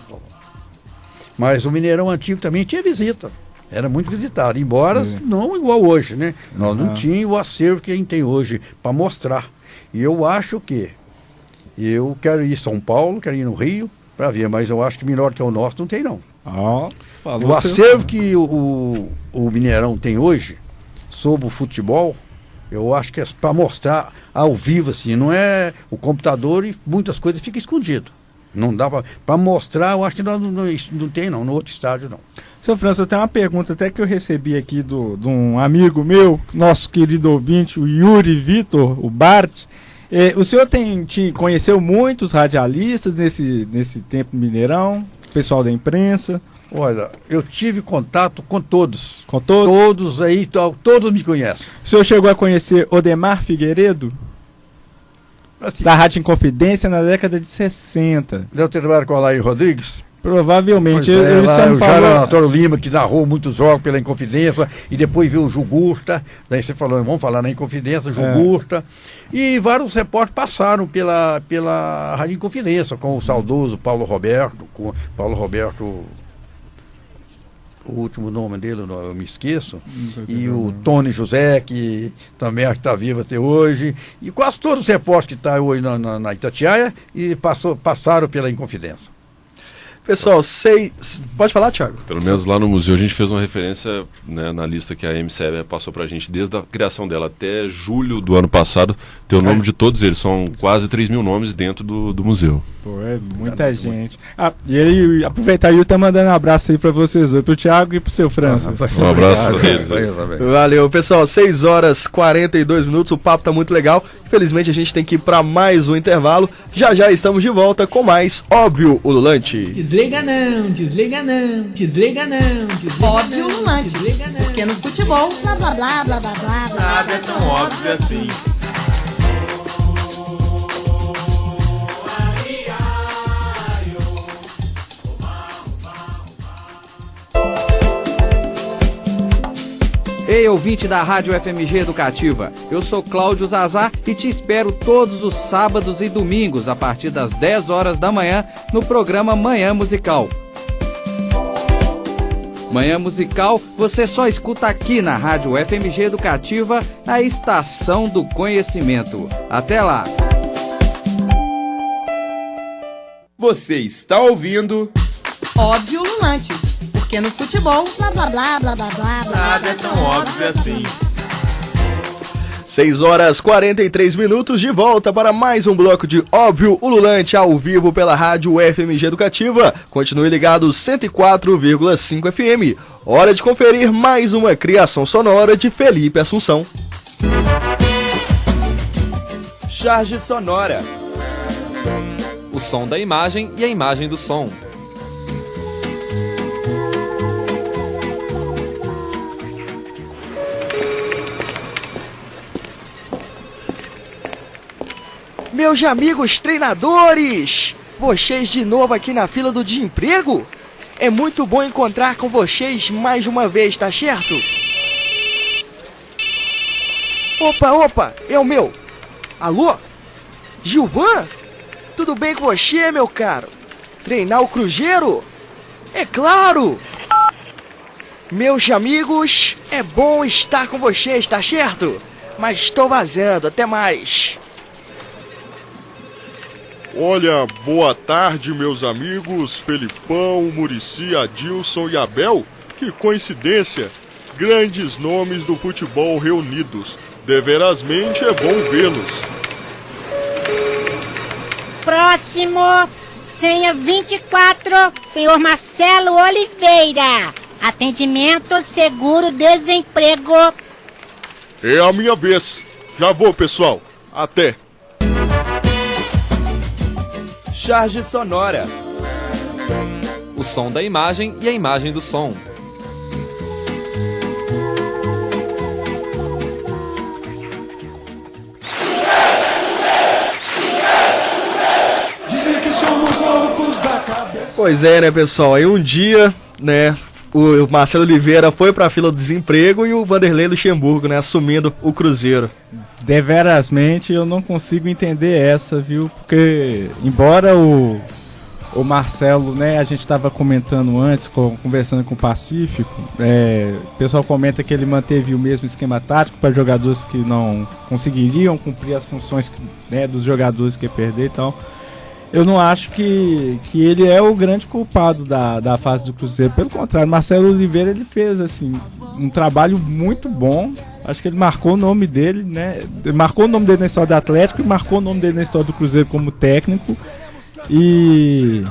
Speaker 6: Mas o Mineirão antigo também tinha visita, era muito visitado, embora não igual hoje, né? Nós não tínhamos o acervo que a gente tem hoje para mostrar. E eu acho que eu quero ir em São Paulo, quero ir no Rio para ver, mas eu acho que melhor que o nosso não tem, não. O acervo que o Mineirão tem hoje sobre o futebol, eu acho que é para mostrar ao vivo, assim, não é o computador e muitas coisas ficam escondidas. Não dá para mostrar, eu acho que não tem, não, no outro estádio, não.
Speaker 8: Seu França, eu tenho uma pergunta até que eu recebi aqui de um amigo meu, nosso querido ouvinte, o Yuri Vitor, o Bart. O senhor conheceu muitos radialistas nesse tempo no Mineirão, pessoal da imprensa?
Speaker 6: Olha, eu tive contato com todos.
Speaker 8: Com todos?
Speaker 6: Todos aí, todos me conhecem.
Speaker 8: O senhor chegou a conhecer Odemar Figueiredo? Assim, da Rádio Inconfidência na década de 60.
Speaker 6: Deu trabalho com o Alair Rodrigues?
Speaker 8: Provavelmente.
Speaker 6: O Jair Antônio Lima, que narrou muitos jogos pela Inconfidência, e depois viu o Jugusta, daí você falou, vamos falar na Inconfidência, Jugusta, e vários repórteres passaram pela Rádio Inconfidência, com o saudoso Paulo Roberto, o último nome dele eu me esqueço, e o Tony José, que também está vivo até hoje, e quase todos os repórteres que estão hoje na Itatiaia e passaram pela Inconfidência.
Speaker 13: Pessoal, pode falar, Thiago?
Speaker 7: Pelo menos lá no museu a gente fez uma referência, né, na lista que a MCE passou pra gente desde a criação dela até julho do ano passado. Tem o nome de todos eles, são quase 3 mil nomes dentro do museu.
Speaker 8: Pô, é muita gente. E ele, aproveitar aí, tá mandando um abraço aí pra vocês dois, pro Thiago e pro seu França.
Speaker 7: Um abraço pra eles.
Speaker 13: Valeu, pessoal, 6 horas 42 minutos, o papo tá muito legal. Infelizmente a gente tem que ir pra mais um intervalo. Já estamos de volta com mais Óbvio Ululante.
Speaker 2: Desliga não, desliga não, desliga não, desliga
Speaker 11: Óbvio Ululante, porque no futebol, blá blá blá blá blá blá blá.
Speaker 1: Nada é tão óbvio assim.
Speaker 14: Ei, ouvinte da Rádio FMG Educativa, eu sou Cláudio Zazá e te espero todos os sábados e domingos a partir das 10 horas da manhã no programa Manhã Musical. Manhã Musical você só escuta aqui na Rádio FMG Educativa, a estação do conhecimento. Até lá!
Speaker 1: Você está ouvindo
Speaker 11: Óbvio Ululante, porque no futebol, blá blá blá blá blá blá blá.
Speaker 1: Nada é tão óbvio assim.
Speaker 5: 6 horas 43 minutos, de volta para mais um bloco de Óbvio Ululante ao vivo pela rádio FMG Educativa. Continue ligado 104,5 FM. Hora de conferir mais uma criação sonora de Felipe Assunção.
Speaker 15: Charge sonora. O som da imagem e a imagem do som.
Speaker 16: Meus amigos treinadores, vocês de novo aqui na fila do desemprego? É muito bom encontrar com vocês mais uma vez, tá certo? Opa, é o meu. Alô? Gilvan? Tudo bem com você, meu caro? Treinar o Cruzeiro? É claro! Meus amigos, é bom estar com vocês, tá certo? Mas estou vazando, até mais.
Speaker 17: Olha, boa tarde, meus amigos Felipão, Muricy, Adilson e Abel. Que coincidência! Grandes nomes do futebol reunidos. Deverasmente é bom vê-los.
Speaker 18: Próximo, senha 24, senhor Marcelo Oliveira. Atendimento seguro-desemprego.
Speaker 17: É a minha vez. Já vou, pessoal. Até.
Speaker 15: Charge sonora. O som da imagem e a imagem do som.
Speaker 3: Dizem que somos loucos da cabeça.
Speaker 5: Pois é, né, pessoal? Aí um dia, né, o Marcelo Oliveira foi pra fila do desemprego e o Vanderlei Luxemburgo, né, assumindo o Cruzeiro.
Speaker 8: Deverasmente eu não consigo entender essa, viu? Porque, embora o Marcelo, né, a gente estava comentando antes, conversando com o Pacífico, o pessoal comenta que ele manteve o mesmo esquema tático para jogadores que não conseguiriam cumprir as funções, né, dos jogadores que perder e tal. Eu não acho que ele é o grande culpado da fase do Cruzeiro. Pelo contrário, Marcelo Oliveira, ele fez assim um trabalho muito bom. Acho que ele marcou o nome dele, né? Marcou o nome dele na história do Atlético e marcou o nome dele na história do Cruzeiro como técnico. E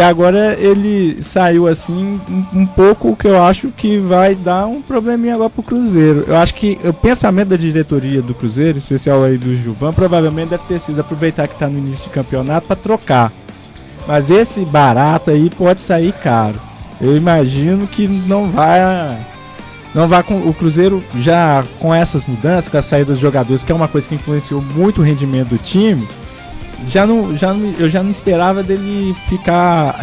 Speaker 8: agora ele saiu assim um pouco, que eu acho que vai dar um probleminha agora pro Cruzeiro. Eu acho que o pensamento da diretoria do Cruzeiro, especial aí do Gilvan, provavelmente deve ter sido aproveitar que tá no início de campeonato para trocar. Mas esse barato aí pode sair caro. Eu imagino que não vai com o Cruzeiro, já com essas mudanças, com a saída dos jogadores, que é uma coisa que influenciou muito o rendimento do time. Eu já não esperava dele ficar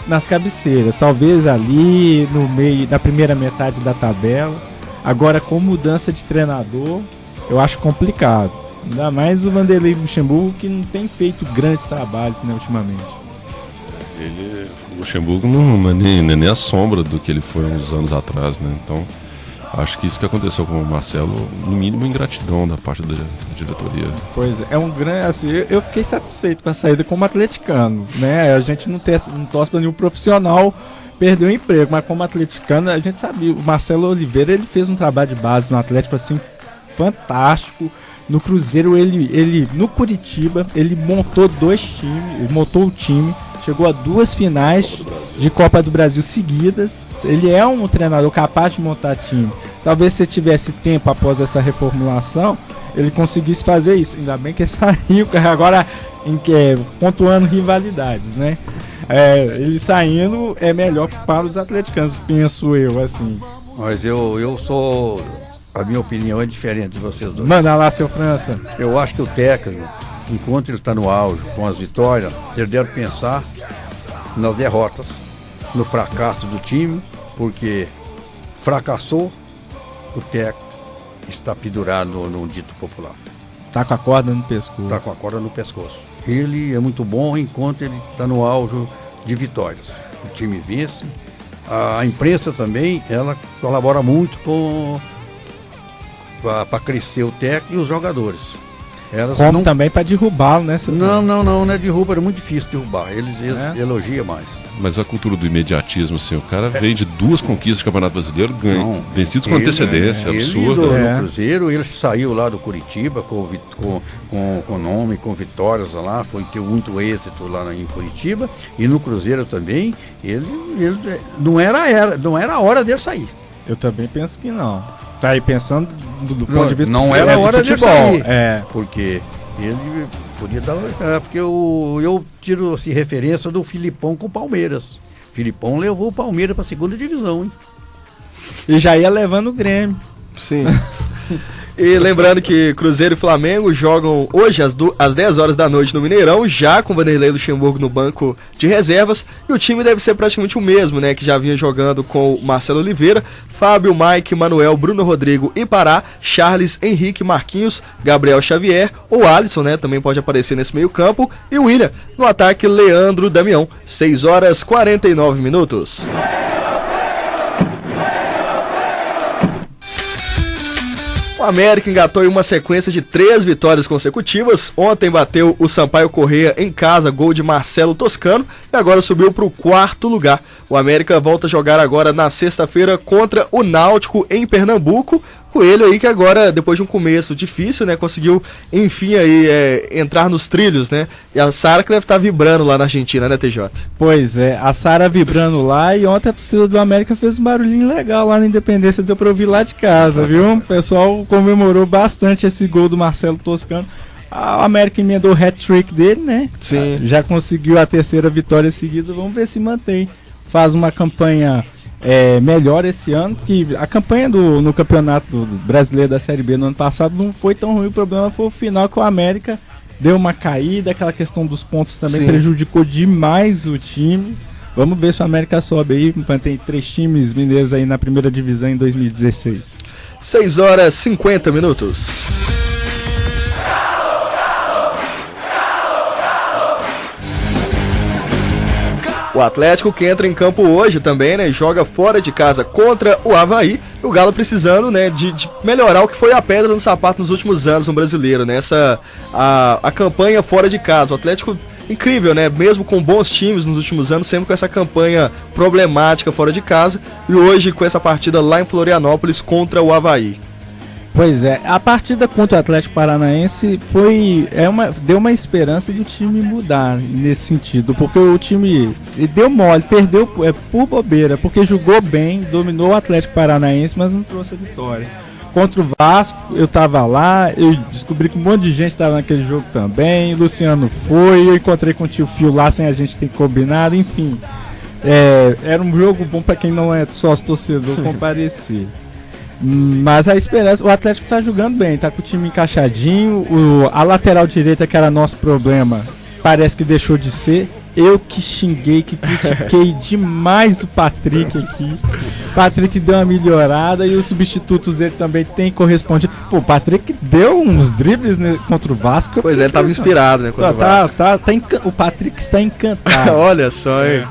Speaker 8: nas cabeceiras, talvez ali no meio, na primeira metade da tabela. Agora, com mudança de treinador, eu acho complicado. Ainda mais o Vanderlei Luxemburgo, que não tem feito grandes trabalhos, né, ultimamente.
Speaker 7: O Luxemburgo não é nem a sombra do que ele foi uns anos atrás, né? Então, acho que isso que aconteceu com o Marcelo, no mínimo, ingratidão da parte da diretoria.
Speaker 8: Pois é, um grande. Assim, eu fiquei satisfeito com a saída como atleticano, né? A gente não torce para nenhum profissional perder o emprego, mas como atleticano, a gente sabia. O Marcelo Oliveira, ele fez um trabalho de base no Atlético assim fantástico. No Cruzeiro, ele no Curitiba, ele montou montou o time. Chegou a 2 finais de Copa do Brasil seguidas. Ele é um treinador capaz de montar time. Talvez se tivesse tempo após essa reformulação, ele conseguisse fazer isso. Ainda bem que ele saiu agora pontuando rivalidades, né? Ele saindo é melhor para os atleticanos, penso eu, assim.
Speaker 6: Mas eu sou... A minha opinião é diferente de vocês dois.
Speaker 8: Manda lá, seu França.
Speaker 6: Eu acho que o técnico, enquanto ele está no auge, com as vitórias, ele deve pensar nas derrotas, no fracasso do time, porque fracassou, o técnico está pendurado num dito popular.
Speaker 8: Tá com a corda no pescoço.
Speaker 6: Tá com a corda no pescoço. Ele é muito bom enquanto ele está no auge de vitórias. O time vence. A imprensa também, ela colabora muito para crescer o técnico e os jogadores.
Speaker 8: Como também para derrubá-lo, né?
Speaker 6: Não é derruba, era muito difícil derrubar. Eles elogiam mais.
Speaker 7: Mas a cultura do imediatismo, assim, o cara vem de 2 conquistas do Campeonato Brasileiro, vencidos com antecedência, absurda.
Speaker 6: No Cruzeiro, ele saiu lá do Curitiba com nome, com vitórias lá, foi ter muito êxito lá em Curitiba, e no Cruzeiro também, ele não era a hora dele sair.
Speaker 8: Eu também penso que não. Tá aí pensando do ponto de vista
Speaker 6: não era a hora de sair.
Speaker 8: É.
Speaker 6: Porque ele podia dar. Porque eu tiro assim, referência do Filipão com o Palmeiras. Filipão levou o Palmeiras para a 2ª divisão, hein?
Speaker 8: E já ia levando o Grêmio.
Speaker 13: Sim. E lembrando que Cruzeiro e Flamengo jogam hoje às 10 horas da noite no Mineirão, já com Vanderlei Luxemburgo no banco de reservas, e o time deve ser praticamente o mesmo, né, que já vinha jogando com Marcelo Oliveira, Fábio, Mike, Manuel, Bruno Rodrigo e Pará, Charles, Henrique, Marquinhos, Gabriel Xavier, ou Alisson, né, também pode aparecer nesse meio campo, e o William, no ataque Leandro Damião, 6 horas 49 minutos. O América engatou em uma sequência de 3 vitórias consecutivas. Ontem bateu o Sampaio Corrêa em casa, gol de Marcelo Toscano, e agora subiu para o 4º lugar. O América volta a jogar agora na sexta-feira contra o Náutico em Pernambuco. Coelho aí que agora, depois de um começo difícil, né, conseguiu, enfim, aí entrar nos trilhos, né? E a Sara que deve estar vibrando lá na Argentina, né, TJ?
Speaker 8: Pois é, a Sara vibrando lá, e ontem a torcida do América fez um barulhinho legal lá na Independência, deu pra ouvir lá de casa, viu? O pessoal comemorou bastante esse gol do Marcelo Toscano. O América emendou o hat-trick dele, né?
Speaker 13: Sim.
Speaker 8: Já conseguiu a 3ª vitória seguida, vamos ver se mantém. Faz uma campanha melhor esse ano, que a campanha no Campeonato Brasileiro da Série B no ano passado não foi tão ruim, o problema foi o final, que o América deu uma caída, aquela questão dos pontos também prejudicou demais o time. Vamos ver se o América sobe aí, tem 3 times mineiros aí na 1ª divisão em 2016.
Speaker 13: 6 horas 50 minutos. O Atlético, que entra em campo hoje também, né, joga fora de casa contra o Avaí. O Galo precisando, né, de melhorar o que foi a pedra no sapato nos últimos anos no Brasileiro, né, a campanha fora de casa. O Atlético, incrível, né, mesmo com bons times nos últimos anos, sempre com essa campanha problemática fora de casa. E hoje com essa partida lá em Florianópolis contra o Avaí.
Speaker 8: Pois é, a partida contra o Atlético Paranaense deu uma esperança do time mudar nesse sentido, porque o time deu mole, perdeu por bobeira, porque jogou bem, dominou o Atlético Paranaense, mas não trouxe a vitória. Contra o Vasco, eu tava lá, eu descobri que um monte de gente tava naquele jogo também, Luciano foi, eu encontrei com o tio Fio lá sem a gente ter combinado, enfim. Era um jogo bom para quem não é sócio torcedor comparecer. Mas a esperança, o Atlético tá jogando bem, tá com o time encaixadinho, a lateral direita, que era nosso problema, parece que deixou de ser. Eu que xinguei, que critiquei demais o Patrick aqui. O Patrick deu uma melhorada e os substitutos dele também têm correspondido. Pô, o Patrick deu uns dribles, né, contra o Vasco.
Speaker 13: Pois é, ele tava inspirado, né, contra o Vasco.
Speaker 8: O Patrick está encantado.
Speaker 13: Olha só, hein?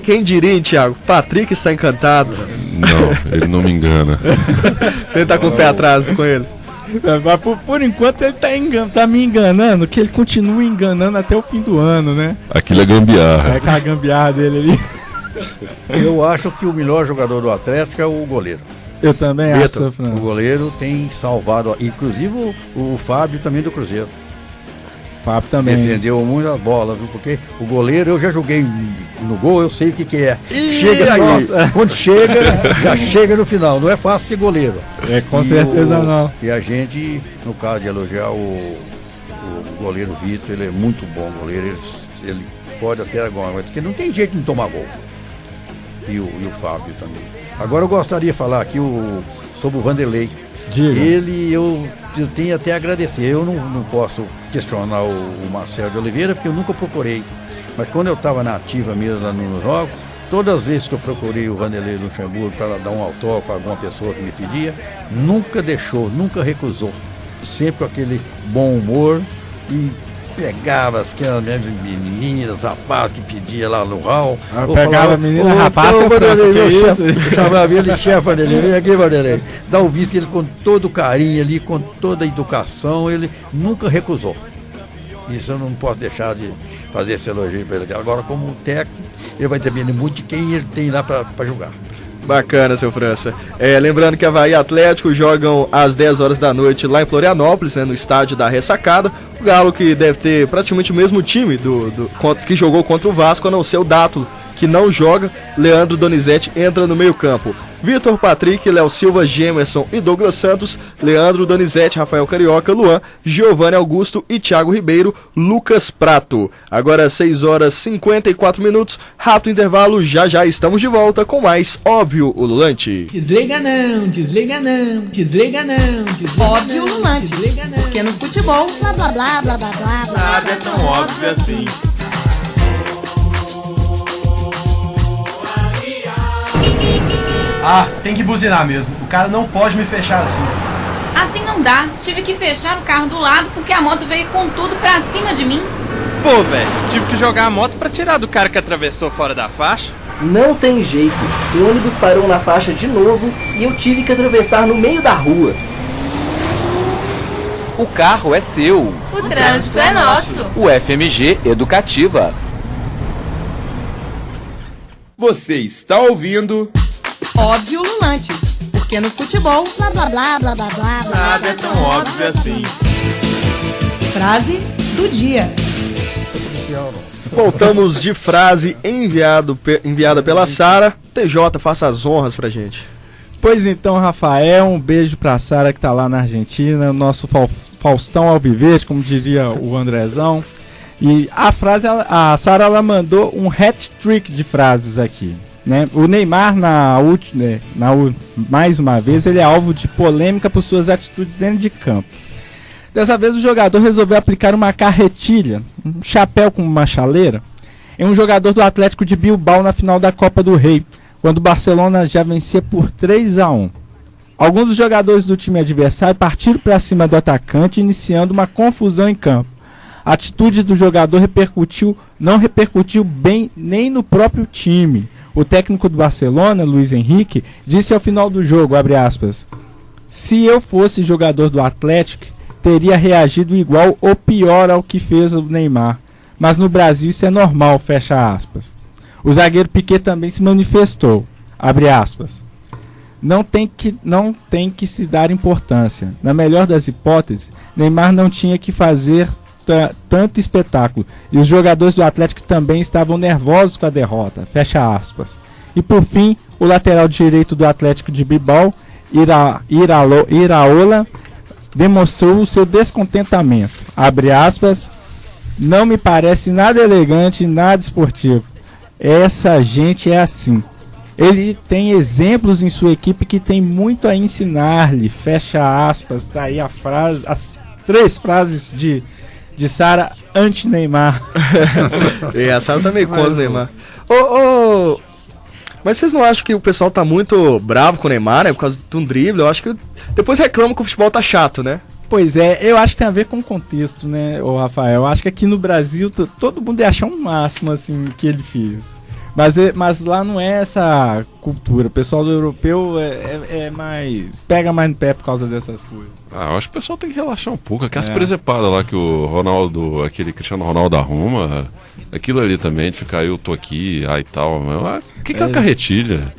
Speaker 13: Quem diria, hein, Thiago? Patrick está encantado.
Speaker 7: Não, ele não me engana.
Speaker 13: Você tá com o pé atrás com ele?
Speaker 8: Mas por enquanto ele tá me enganando, que ele continua enganando até o fim do ano, né?
Speaker 7: Aquilo é gambiarra.
Speaker 8: É aquela gambiarra dele ali.
Speaker 6: Eu acho que o melhor jogador do Atlético é o goleiro.
Speaker 8: Eu também acho,
Speaker 6: O goleiro tem salvado, inclusive o Fábio também do Cruzeiro.
Speaker 8: Fábio também.
Speaker 6: Defendeu muito a bola, viu? Porque o goleiro, eu já joguei no gol, eu sei o que é. Quando chega, já chega no final. Não é fácil ser goleiro.
Speaker 8: Com certeza não.
Speaker 6: E a gente, no caso de elogiar o goleiro Vitor, ele é muito bom goleiro. Ele pode até agora, mas porque não tem jeito de não tomar gol. E o Fábio também. Agora eu gostaria de falar aqui sobre o Vanderlei.
Speaker 8: Diga.
Speaker 6: Eu tenho até a agradecer. Eu não posso questionar o Marcelo de Oliveira, porque eu nunca procurei. Mas quando eu estava na ativa mesmo lá no jogo, todas as vezes que eu procurei o Vanderlei Luxemburgo para dar um autógrafo a alguma pessoa que me pedia, nunca deixou, nunca recusou. Sempre com aquele bom humor e pegava aquelas meninas, rapazes que pedia lá no hall.
Speaker 8: Pegava a menina, rapaz, seu França, que isso?
Speaker 6: Eu chamava ele de chefe, Vanderlei, vem aqui, Vanderlei. Dá o visto, ele com todo o carinho ali, com toda a educação, ele nunca recusou. Isso eu não posso deixar de fazer esse elogio para ele. Agora, como técnico, ele vai depender muito de quem ele tem lá para julgar.
Speaker 13: Bacana, seu França. Lembrando que Avaí e Atlético jogam às 10 horas da noite lá em Florianópolis, né, no estádio da Ressacada. O Galo, que deve ter praticamente o mesmo time que jogou contra o Vasco, a não ser o Dátulo, que não joga. Leandro Donizete entra no meio-campo. Vitor Patrick, Léo Silva, Gemerson e Douglas Santos, Leandro Donizete, Rafael Carioca, Luan, Giovanni Augusto e Thiago Ribeiro, Lucas Prato. Agora 6 horas 54 minutos, rápido intervalo, já estamos de volta com mais Óbvio Ululante.
Speaker 2: Desliga não, desliga não, desliga não, desliga
Speaker 11: Óbvio Ululante, porque no futebol, blá blá blá blá blá blá,
Speaker 1: nada é tão óbvio assim.
Speaker 19: Ah, tem que buzinar mesmo. O cara não pode me fechar assim.
Speaker 20: Assim não dá. Tive que fechar o carro do lado porque a moto veio com tudo pra cima de mim.
Speaker 21: Pô, velho, tive que jogar a moto pra tirar do cara que atravessou fora da faixa.
Speaker 22: Não tem jeito. O ônibus parou na faixa de novo e eu tive que atravessar no meio da rua.
Speaker 15: O carro é seu.
Speaker 11: O trânsito é nosso.
Speaker 15: O FMG Educativa.
Speaker 1: Você está ouvindo
Speaker 11: Óbvio Ululante, porque no futebol, blá blá blá blá blá blá,
Speaker 1: nada é tão óbvio assim.
Speaker 20: Frase do dia.
Speaker 13: Voltamos de frase enviada pela Sara. TJ, faça as honras pra gente.
Speaker 8: Pois então, Rafael, um beijo pra Sara que tá lá na Argentina, o nosso Faustão Alviverde, como diria o Andrezão. E a Sara ela mandou um hat-trick de frases aqui. Né? O Neymar, mais uma vez, ele é alvo de polêmica por suas atitudes dentro de campo. Dessa vez o jogador resolveu aplicar uma carretilha, um chapéu com uma chaleira, em um jogador do Atlético de Bilbao na final da Copa do Rei, quando o Barcelona já vencia por 3-1. Alguns dos jogadores do time adversário partiram para cima do atacante, iniciando uma confusão em campo. A atitude do jogador não repercutiu bem nem no próprio time. O técnico do Barcelona, Luiz Henrique, disse ao final do jogo, abre aspas, se eu fosse jogador do Atlético, teria reagido igual ou pior ao que fez o Neymar. Mas no Brasil isso é normal, fecha aspas. O zagueiro Piquet também se manifestou, abre aspas. Não tem que se dar importância. Na melhor das hipóteses, Neymar não tinha que fazer tanto espetáculo, e os jogadores do Atlético também estavam nervosos com a derrota, fecha aspas. E por fim, o lateral direito do Atlético de Bilbao, Iraola, demonstrou o seu descontentamento, abre aspas, não me parece nada elegante, nada esportivo, essa gente é assim. Ele tem exemplos em sua equipe que tem muito a ensinar-lhe, fecha aspas. Tá aí a frase, as 3 frases de Sara anti-Neymar.
Speaker 13: A Sara tá meio contra o Neymar. Mas vocês não acham que o pessoal tá muito bravo com o Neymar, né? Por causa de um drible? Eu acho que depois reclamam que o futebol tá chato, né?
Speaker 8: Pois é, eu acho que tem a ver com o contexto, né, ô Rafael? Eu acho que aqui no Brasil todo mundo ia achar um máximo, assim, que ele fez. Mas lá não é essa cultura. O pessoal do europeu mais pega mais no pé por causa dessas coisas.
Speaker 7: Eu acho que o pessoal tem que relaxar um pouco. Aquelas presepadas lá que o Ronaldo, aquele Cristiano Ronaldo arruma, aquilo ali também, de ficar eu tô aqui, e tal. O que é uma carretilha?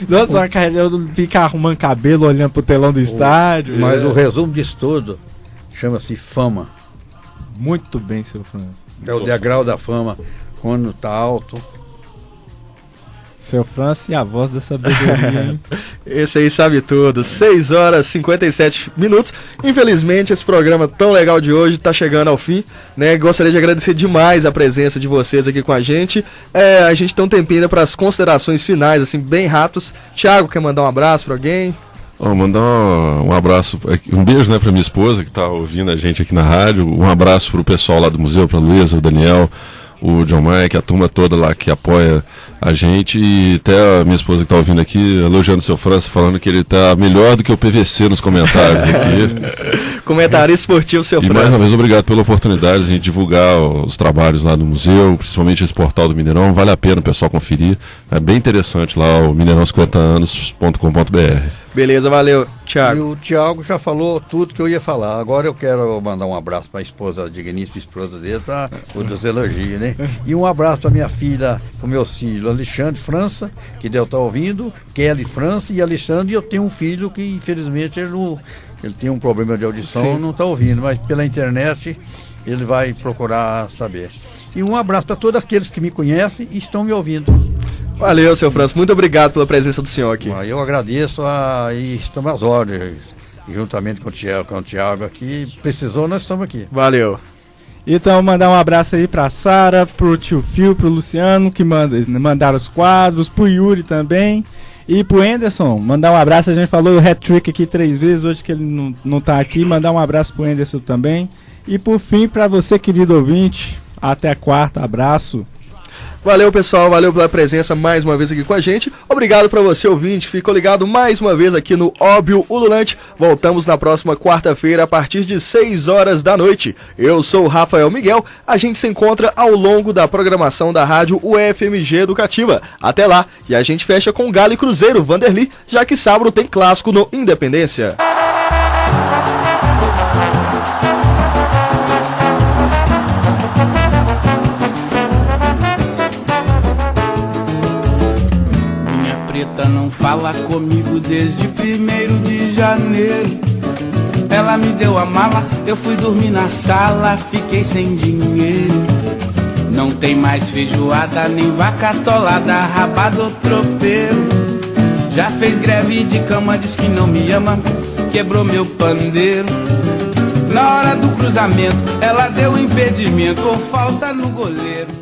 Speaker 8: Nossa, uma carretilha, ficar arrumando cabelo, olhando pro telão do estádio.
Speaker 6: Mas o resumo disso tudo chama-se fama.
Speaker 8: Muito bem, seu França.
Speaker 6: É o degrau da fama. Quando tá alto.
Speaker 8: Seu França e a voz da sabedoria, hein?
Speaker 13: Esse aí sabe tudo. 6 horas e 57 minutos. Infelizmente, esse programa tão legal de hoje tá chegando ao fim, né? Gostaria de agradecer demais a presença de vocês aqui com a gente. A gente tem um tempinho ainda para as considerações finais, assim, bem rápidas. Thiago, quer mandar um abraço para alguém?
Speaker 7: Mandar um abraço, um beijo, né, pra minha esposa que tá ouvindo a gente aqui na rádio. Um abraço pro pessoal lá do museu, pra Luísa, o Daniel, o John Mike, a turma toda lá que apoia a gente, e até a minha esposa que tá ouvindo aqui, elogiando o seu França, falando que ele tá melhor do que o PVC nos comentários aqui.
Speaker 13: comentarista esportivo, seu
Speaker 7: E
Speaker 13: França.
Speaker 7: mais uma vez, obrigado pela oportunidade de a gente divulgar os trabalhos lá no museu, principalmente esse portal do Mineirão. Vale a pena o pessoal conferir. É bem interessante lá, o mineirão50anos.com.br.
Speaker 13: Beleza, valeu, Thiago.
Speaker 6: E o Thiago já falou tudo que eu ia falar. Agora eu quero mandar um abraço para a esposa, a digníssima esposa dele, para o dos elogios, né? E um abraço para minha filha, para o meu filho, Alexandre França, que deve estar ouvindo, Kelly França e Alexandre. E eu tenho um filho que, infelizmente, ele tem um problema de audição,
Speaker 13: Sim.
Speaker 6: não está ouvindo, mas pela internet ele vai procurar saber. E um abraço para todos aqueles que me conhecem e estão me ouvindo.
Speaker 13: Valeu, seu França. Muito obrigado pela presença do senhor aqui.
Speaker 6: Eu agradeço e estamos às ordens, juntamente com o Thiago aqui. Precisou, nós estamos aqui.
Speaker 13: Valeu.
Speaker 8: Então, mandar um abraço aí pra Sara, pro tio Fio, pro Luciano, que mandaram os quadros, pro Yuri também. E pro Anderson, mandar um abraço. A gente falou o hat-trick aqui 3 vezes, hoje que ele não tá aqui. Mandar um abraço pro Anderson também. E por fim, pra você, querido ouvinte, até a quarta. Abraço.
Speaker 13: Valeu, pessoal, valeu pela presença mais uma vez aqui com a gente. Obrigado para você, ouvinte, que ficou ligado mais uma vez aqui no Óbvio Ululante. Voltamos na próxima quarta-feira a partir de 6 horas da noite. Eu sou o Rafael Miguel, a gente se encontra ao longo da programação da rádio UFMG Educativa. Até lá, e a gente fecha com Galo e Cruzeiro, Vanderly, já que sábado tem clássico no Independência.
Speaker 4: Preta não fala comigo desde 1º de janeiro. Ela me deu a mala, eu fui dormir na sala, fiquei sem dinheiro. Não tem mais feijoada, nem vaca atolada, rabado ou tropeiro. Já fez greve de cama, diz que não me ama, quebrou meu pandeiro. Na hora do cruzamento, ela deu impedimento ou falta no goleiro.